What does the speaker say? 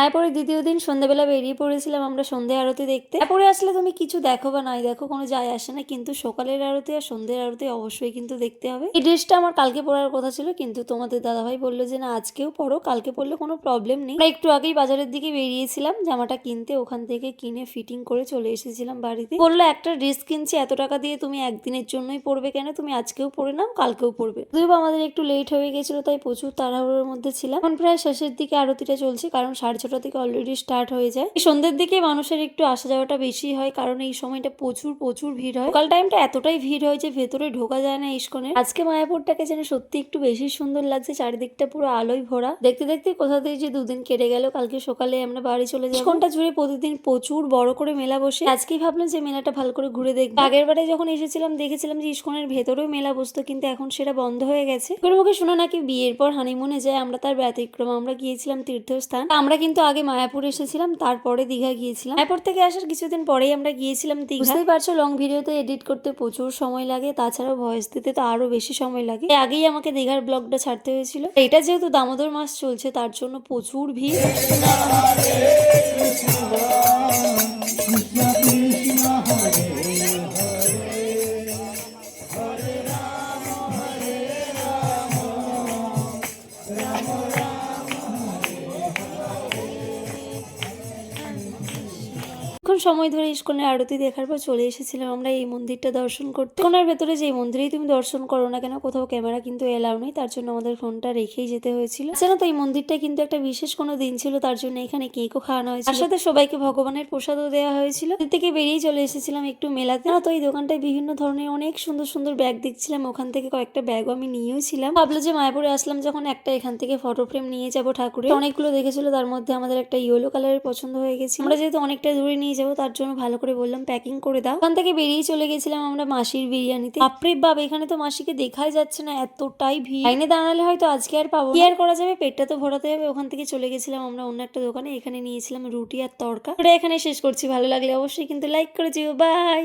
মায়াপুরের দ্বিতীয় দিন সন্ধ্যাবেলা বেরিয়ে পড়েছিলাম আমরা সন্ধ্যে আরতি দেখতে। মায়াপুরে আসলে তুমি কিছু দেখো বা নাই দেখো কোনো যায় আসে না, কিন্তু সকালের আরতি আর সন্ধ্যের আরতি অবশ্যই কিন্তু দেখতে হবে। এই ড্রেসটা আমার কালকে পরার কথা ছিল, কিন্তু তোমাদের দাদাভাই বললো যে না আজকেও পরো, কালকে পরলে কোনো প্রবলেম নেই। আমরা একটু আগেই বাজারের দিকে বেরিয়েছিলাম জামাটা কিনতে, ওখান থেকে কিনে ফিটিং করে চলে এসেছিলাম বাড়িতে। বললো একটা ড্রেস কিনছি এত টাকা দিয়ে, তুমি একদিনের জন্যই পরবে কেন, তুমি আজকেও পরে নাও কালকেও পরবে। যদিও আমাদের একটু লেট হয়ে গেছিল তাই প্রচুর তাড়াহুড়োর মধ্যে ছিলাম। এখন প্রায় শেষের দিকে আরতিটা চলছে, কারণ 6:30 থেকে অলরেডি স্টার্ট হয়ে যায়। এই সন্ধ্যের দিকে মানুষের একটু আসা যাওয়াটা বেশি হয়, কারণ এই সময়টা প্রচুর প্রচুর ভিড় হয়। সকাল টাইমটা এতটাই ভিড় হয় যে ভেতরে ঢোকা যায় না ইস্কনে। আজকে মায়াপুরটাকে যেন সত্যি একটু বেশি সুন্দর লাগছে, চারিদিকটা পুরো আলোয় ভরা। দেখতে দেখতে কোথা থেকে যে দুদিন কেটে গেল। কালকে সকালে আমরা বাড়ি চলে যাবো। ইস্কনটা জুড়ে প্রতিদিন প্রচুর বড় করে মেলা বসে। আজকেই ভাবলাম যে মেলাটা ভালো করে ঘুরে দেখবো। আগের বারে যখন এসেছিলাম দেখেছিলাম যে ইস্কনের ভেতরেও মেলা বসতো, কিন্তু এখন সেটা বন্ধ হয়ে গেছে। মুখে শোনা নাকি বিয়ের পর হানিমুনে যায়, আমরা তার ব্যতিক্রম। আমরা গিয়েছিলাম তীর্থস্থান। আমরা কিন্তু আগে মায়াপুর এসেছিলাম, তারপরে দীঘা গিয়েছিলাম। মায়াপুর থেকে আসার কিছুদিন পরেই আমরা গিয়েছিলাম দীঘা। বুঝতেই পারছো লং ভিডিওতে এডিট করতে প্রচুর সময় লাগে, তাছাড়াও ভয়েস দিতে তো আরো বেশি সময় লাগে। আগেই আমাকে দীঘার ব্লগটা ছাড়তে হয়েছিল। এটা যেহেতু দামোদর মাস চলছে তার জন্য প্রচুর ভিড়। সময় ধরে ইস্কনের আরতি দেখার পর চলে এসেছিলাম আমরা এই মন্দিরটা দর্শন করতে। ইস্কনের ভেতরে যে মন্দিরেই তুমি দর্শন করো না কেন, কোথাও ক্যামেরা কিন্তু এলাও নেই, তার জন্য আমাদের ফোনটা রেখেই যেতে হয়েছিল। জানো তো এই মন্দিরটা কিন্তু একটা বিশেষ কোনো দিন ছিল, তার জন্য এখানে কেকও খাওয়ানো হয়েছিল, তার সাথে সবাইকে ভগবানের প্রসাদও দেওয়া হয়েছিল। এর থেকে বেরিয়ে চলে এসেছিলাম একটু মেলাতে। তো এই দোকানটায় বিভিন্ন ধরনের অনেক সুন্দর সুন্দর ব্যাগ দেখছিলাম, ওখান থেকে কয়েকটা ব্যাগও আমি নিয়েও ছিলাম। ভাবলো যে মায়াপুরে আসলাম যখন একটা এখান থেকে ফটো ফ্রেম নিয়ে যাবো ঠাকুরের। অনেকগুলো দেখেছিল, তার মধ্যে আমাদের একটা ইয়েলো কালারের পছন্দ হয়ে গেছে। আমরা যেহেতু অনেকটা দূরে নিয়ে যাবো তার জন্য ভালো করে বললাম প্যাকিং করে দাও। ওখান থেকে বেরিয়ে চলে গেছিলাম আমরা মাসির বিরিয়ানিতে। বাপরে বাপ, এখানে তো মাসিকে দেখাই যাচ্ছে না, এতটাই ভিড়। লাইনে দাঁড়ালে হয়তো আজকে আর পাবো, কি আর করা যাবে, পেটটা তো ভরাতে হবে। ওখান থেকে চলে গেছিলাম আমরা অন্য একটা দোকানে, এখানে নিয়েছিলাম রুটি আর তড়কা। ওটা এখানে শেষ করছি। ভালো লাগলে অবশ্যই কিন্তু লাইক করে দিও। বাই।